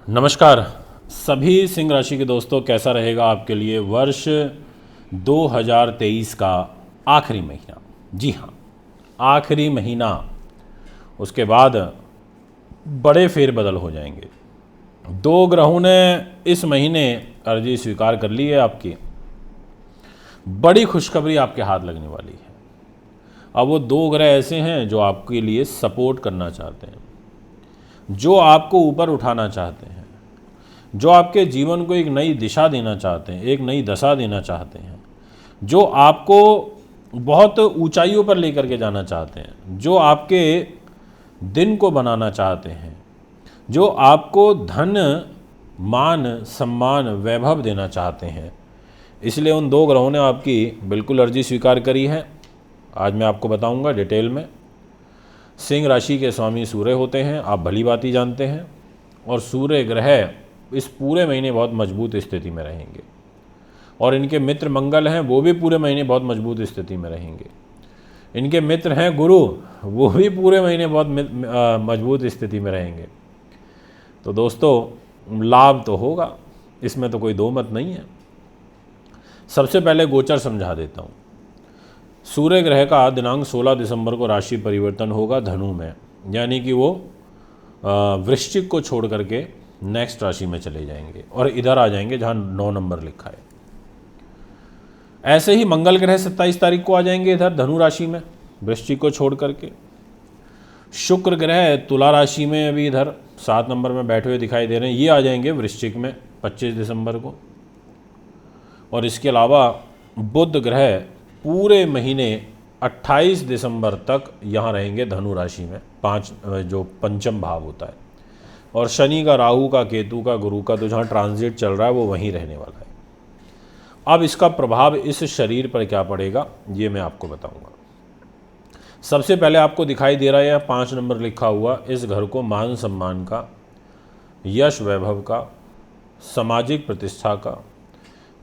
नमस्कार सभी सिंह राशि के दोस्तों, कैसा रहेगा आपके लिए वर्ष 2023 का आखिरी महीना। जी हाँ, आखिरी महीना, उसके बाद बड़े फेरबदल हो जाएंगे। दो ग्रहों ने इस महीने अर्जी स्वीकार कर ली है आपकी। बड़ी खुशखबरी आपके हाथ लगने वाली है। अब वो दो ग्रह ऐसे हैं जो आपके लिए सपोर्ट करना चाहते हैं, जो आपको ऊपर उठाना चाहते हैं, जो आपके जीवन को एक नई दिशा देना चाहते हैं, एक नई दशा देना चाहते हैं, जो आपको बहुत ऊंचाइयों पर लेकर के जाना चाहते हैं, जो आपके दिन को बनाना चाहते हैं, जो आपको धन, मान, सम्मान, वैभव देना चाहते हैं। इसलिए उन दो ग्रहों ने आपकी बिल्कुल अर्जी स्वीकार करी है। आज मैं आपको बताऊंगा डिटेल में। सिंह राशि के स्वामी सूर्य होते हैं, आप भली बात ही जानते हैं। और सूर्य ग्रह इस पूरे महीने बहुत मजबूत स्थिति में रहेंगे, और इनके मित्र मंगल हैं, वो भी पूरे महीने बहुत मजबूत स्थिति में रहेंगे। इनके मित्र हैं गुरु, वो भी पूरे महीने बहुत मजबूत स्थिति में रहेंगे। तो दोस्तों, लाभ तो होगा, इसमें तो कोई दो मत नहीं है। सबसे पहले गोचर समझा देता हूँ। सूर्य ग्रह का दिनांक 16 दिसंबर को राशि परिवर्तन होगा धनु में, यानी कि वो वृश्चिक को छोड़ करके नेक्स्ट राशि में चले जाएंगे और इधर आ जाएंगे जहाँ 9 नंबर लिखा है। ऐसे ही मंगल ग्रह 27 तारीख को आ जाएंगे इधर धनु राशि में, वृश्चिक को छोड़ करके। शुक्र ग्रह तुला राशि में अभी इधर 7 नंबर में बैठे हुए दिखाई दे रहे हैं, ये आ जाएंगे वृश्चिक में 25 दिसंबर को। और इसके अलावा बुध ग्रह पूरे महीने 28 दिसंबर तक यहाँ रहेंगे धनु राशि में, जो पंचम भाव होता है। और शनि का, राहु का, केतु का, गुरु का तो जहाँ ट्रांजिट चल रहा है वो वहीं रहने वाला है। अब इसका प्रभाव इस शरीर पर क्या पड़ेगा ये मैं आपको बताऊंगा। सबसे पहले आपको दिखाई दे रहा है 5 नंबर लिखा हुआ, इस घर को मान सम्मान का, यश वैभव का, सामाजिक प्रतिष्ठा का,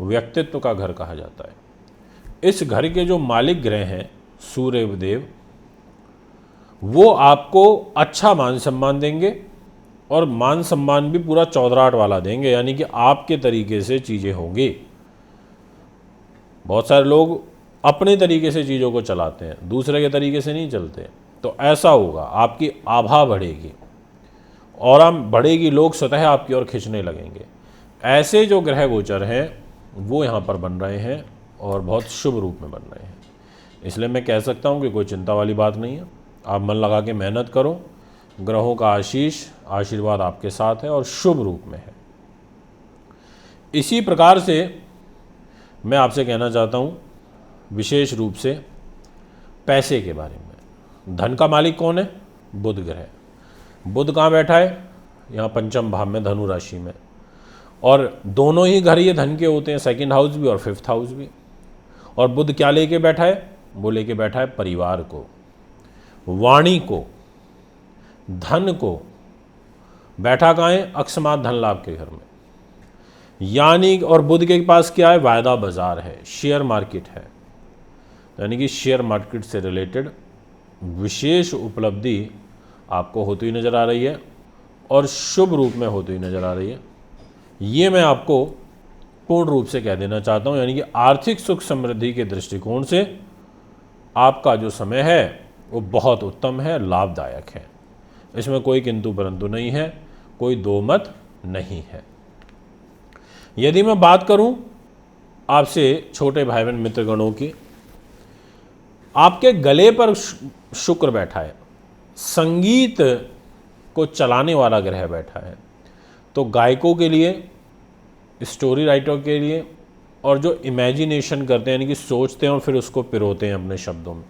व्यक्तित्व का घर कहा जाता है। इस घर के जो मालिक ग्रह हैं सूर्य देव, वो आपको अच्छा मान सम्मान देंगे, और मान सम्मान भी पूरा चौधराट वाला देंगे, यानी कि आपके तरीके से चीज़ें होंगी। बहुत सारे लोग अपने तरीके से चीज़ों को चलाते हैं, दूसरे के तरीके से नहीं चलते। तो ऐसा होगा, आपकी आभा बढ़ेगी और हम बढ़ेगी, लोग सतह आपकी ओर खींचने लगेंगे। ऐसे जो ग्रह गोचर हैं वो यहाँ पर बन रहे हैं और बहुत शुभ रूप में बन रहे हैं। इसलिए मैं कह सकता हूँ कि कोई चिंता वाली बात नहीं है। आप मन लगा के मेहनत करो, ग्रहों का आशीर्वाद आपके साथ है और शुभ रूप में है। इसी प्रकार से मैं आपसे कहना चाहता हूँ विशेष रूप से पैसे के बारे में। धन का मालिक कौन है? बुध ग्रह। बुध कहाँ बैठा है? यहाँ पंचम भाव में धनु राशि में। और दोनों ही घर ये धन के होते हैं, सेकंड हाउस भी और 5th हाउस भी। और बुध क्या लेके बैठा है? वो लेके बैठा है परिवार को, वाणी को, धन को। बैठा कहाँ है? अकस्मात धन लाभ के घर में, यानी। और बुध के पास क्या है? वायदा बाजार है, शेयर मार्केट है, यानी कि शेयर मार्केट से रिलेटेड विशेष उपलब्धि आपको होती हुई नज़र आ रही है और शुभ रूप में होती हुई नज़र आ रही है। ये मैं आपको पूर्ण रूप से कह देना चाहता हूँ, यानी कि आर्थिक सुख समृद्धि के दृष्टिकोण से आपका जो समय है वो बहुत उत्तम है, लाभदायक है। इसमें कोई किंतु परंतु नहीं है, कोई दो मत नहीं है। यदि मैं बात करूं आपसे छोटे भाई बहन मित्रगणों की, आपके गले पर शुक्र बैठा है, संगीत को चलाने वाला ग्रह बैठा है। तो गायकों के लिए, स्टोरी राइटर के लिए, और जो इमेजिनेशन करते हैं, यानी कि सोचते हैं और फिर उसको पिरोते हैं अपने शब्दों में,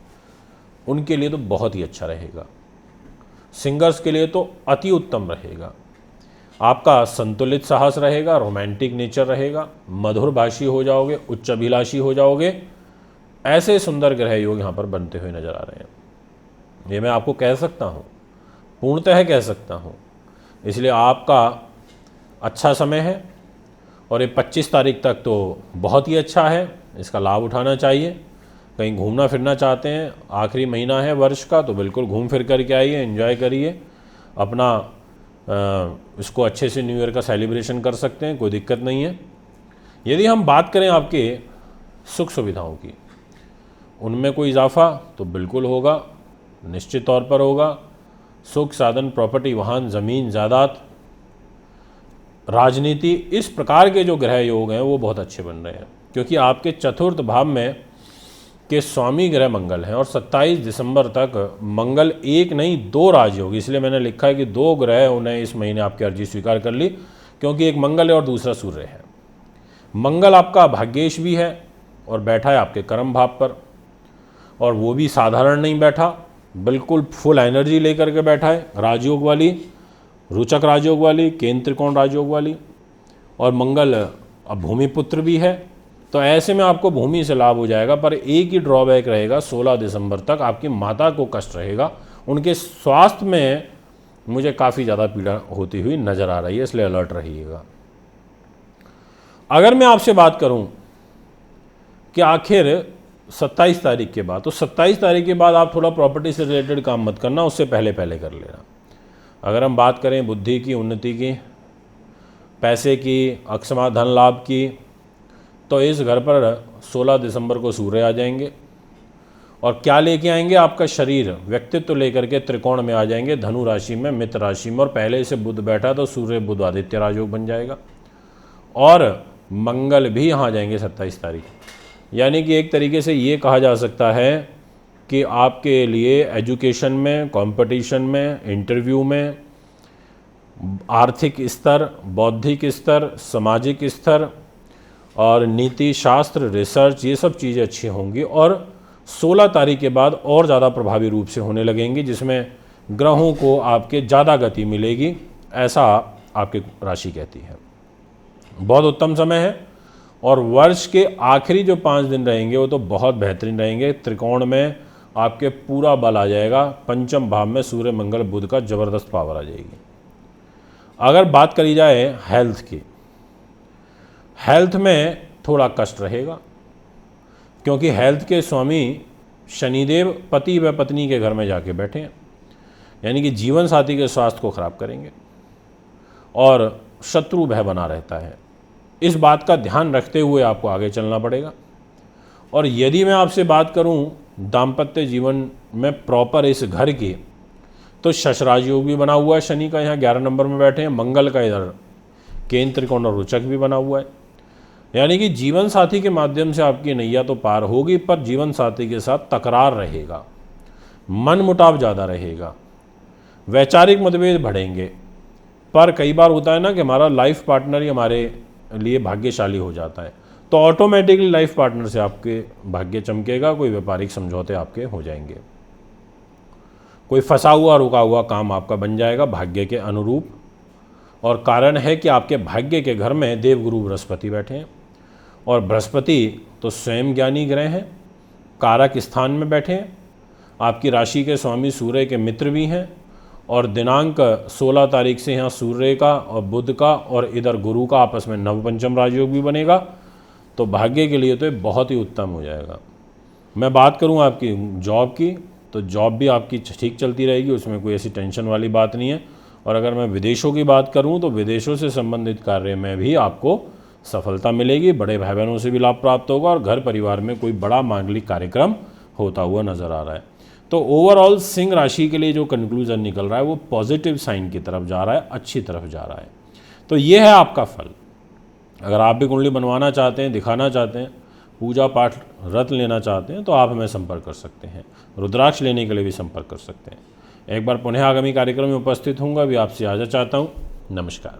उनके लिए तो बहुत ही अच्छा रहेगा। सिंगर्स के लिए तो अति उत्तम रहेगा। आपका संतुलित साहस रहेगा, रोमांटिक नेचर रहेगा, मधुर भाषी हो जाओगे, उच्च अभिलाषी हो जाओगे। ऐसे सुंदर ग्रह योग यहाँ पर बनते हुए नजर आ रहे हैं। ये मैं आपको कह सकता हूँ, पूर्णतः कह सकता हूँ। इसलिए आपका अच्छा समय है और ये 25 तारीख तक तो बहुत ही अच्छा है, इसका लाभ उठाना चाहिए। कहीं घूमना फिरना चाहते हैं, आखिरी महीना है वर्ष का, तो बिल्कुल घूम फिर करके आइए, एंजॉय करिए, अपना इसको अच्छे से न्यू ईयर का सेलिब्रेशन कर सकते हैं, कोई दिक्कत नहीं है। यदि हम बात करें आपके सुख सुविधाओं की, उनमें कोई इजाफा तो बिल्कुल होगा, निश्चित तौर पर होगा। सुख, साधन, प्रॉपर्टी, वाहन, ज़मीन, जायदाद, राजनीति, इस प्रकार के जो ग्रह योग हैं वो बहुत अच्छे बन रहे हैं, क्योंकि आपके चतुर्थ भाव में के स्वामी ग्रह मंगल हैं और 27 दिसंबर तक मंगल एक नहीं 2 राजयोग, इसलिए मैंने लिखा है कि 2 ग्रह उन्हें इस महीने आपकी अर्जी स्वीकार कर ली, क्योंकि एक मंगल है और दूसरा सूर्य है। मंगल आपका भाग्येश भी है और बैठा है आपके कर्म भाव पर, और वो भी साधारण नहीं बैठा, बिल्कुल फुल एनर्जी लेकर के बैठा है, राजयोग वाली, रोचक राजयोग वाली, केंद्र त्रिकोण राजयोग वाली। और मंगल अब भूमि पुत्र भी है, तो ऐसे में आपको भूमि से लाभ हो जाएगा। पर एक ही ड्रॉबैक रहेगा, 16 दिसंबर तक आपकी माता को कष्ट रहेगा, उनके स्वास्थ्य में मुझे काफ़ी ज़्यादा पीड़ा होती हुई नज़र आ रही है, इसलिए अलर्ट रहिएगा। अगर मैं आपसे बात करूं कि आखिर 27 तारीख के बाद, तो 27 तारीख के बाद आप थोड़ा प्रॉपर्टी से रिलेटेड काम मत करना, उससे पहले पहले कर लेना। अगर हम बात करें बुद्धि की, उन्नति की, पैसे की, अकस्मात धन लाभ की, तो इस घर पर 16 दिसंबर को सूर्य आ जाएंगे और क्या लेके आएंगे, आपका शरीर, व्यक्तित्व लेकर के त्रिकोण में आ जाएंगे, धनु राशि में, मित्र राशि में, और पहले से बुध बैठा तो सूर्य बुध आदित्य राजयोग बन जाएगा और मंगल भी यहाँ आ जाएंगे 27 तारीख। यानी कि एक तरीके से ये कहा जा सकता है कि आपके लिए एजुकेशन में, कंपटीशन में, इंटरव्यू में, आर्थिक स्तर, बौद्धिक स्तर, सामाजिक स्तर और नीति शास्त्र, रिसर्च, ये सब चीज़ें अच्छी होंगी और 16 तारीख के बाद और ज़्यादा प्रभावी रूप से होने लगेंगी, जिसमें ग्रहों को आपके ज़्यादा गति मिलेगी, ऐसा आपकी राशि कहती है। बहुत उत्तम समय है और वर्ष के आखिरी जो 5 दिन रहेंगे वो तो बहुत बेहतरीन रहेंगे। त्रिकोण में आपके पूरा बल आ जाएगा, पंचम भाव में सूर्य मंगल बुध का जबरदस्त पावर आ जाएगी। अगर बात करी जाए हेल्थ की, हेल्थ में थोड़ा कष्ट रहेगा, क्योंकि हेल्थ के स्वामी शनिदेव पति व पत्नी के घर में जाके बैठे हैं, यानी कि जीवन साथी के स्वास्थ्य को खराब करेंगे और शत्रु भय बना रहता है। इस बात का ध्यान रखते हुए आपको आगे चलना पड़ेगा। और यदि मैं आपसे बात करूं दाम्पत्य जीवन में प्रॉपर इस घर की, तो शशराज योग भी बना हुआ है, शनि का यहाँ 11 नंबर में बैठे हैं, मंगल का इधर केंद्र त्रिकोण और रोचक भी बना हुआ है। यानी कि जीवन साथी के माध्यम से आपकी नैया तो पार होगी, पर जीवन साथी के साथ तकरार रहेगा, मन मुटाव ज़्यादा रहेगा, वैचारिक मतभेद बढ़ेंगे। पर कई बार होता है ना कि हमारा लाइफ पार्टनर ही हमारे लिए भाग्यशाली हो जाता है, तो ऑटोमेटिकली लाइफ पार्टनर से आपके भाग्य चमकेगा, कोई व्यापारिक समझौते आपके हो जाएंगे, कोई फंसा हुआ रुका हुआ काम आपका बन जाएगा भाग्य के अनुरूप। और कारण है कि आपके भाग्य के घर में देवगुरु बृहस्पति बैठे हैं और बृहस्पति तो स्वयं ज्ञानी ग्रह हैं, कारक स्थान में बैठे हैं, आपकी राशि के स्वामी सूर्य के मित्र भी हैं और दिनांक 16 तारीख से यहाँ सूर्य का और बुध का और इधर गुरु का आपस में नवपंचम राजयोग भी बनेगा, तो भाग्य के लिए तो ये बहुत ही उत्तम हो जाएगा। मैं बात करूँ आपकी जॉब की, तो जॉब भी आपकी ठीक चलती रहेगी, उसमें कोई ऐसी टेंशन वाली बात नहीं है। और अगर मैं विदेशों की बात करूं तो विदेशों से संबंधित कार्य में भी आपको सफलता मिलेगी, बड़े भाई बहनों से भी लाभ प्राप्त होगा और घर परिवार में कोई बड़ा मांगलिक कार्यक्रम होता हुआ नज़र आ रहा है। तो ओवरऑल सिंह राशि के लिए जो कंक्लूजन निकल रहा है वो पॉजिटिव साइन की तरफ जा रहा है, अच्छी तरफ जा रहा है। तो ये है आपका फल। अगर आप भी कुंडली बनवाना चाहते हैं, दिखाना चाहते हैं, पूजा पाठ व्रत लेना चाहते हैं, तो आप हमें संपर्क कर सकते हैं। रुद्राक्ष लेने के लिए भी संपर्क कर सकते हैं। एक बार पुनः आगामी कार्यक्रम में उपस्थित होऊंगा, अभी आपसे आजा चाहता हूँ। नमस्कार।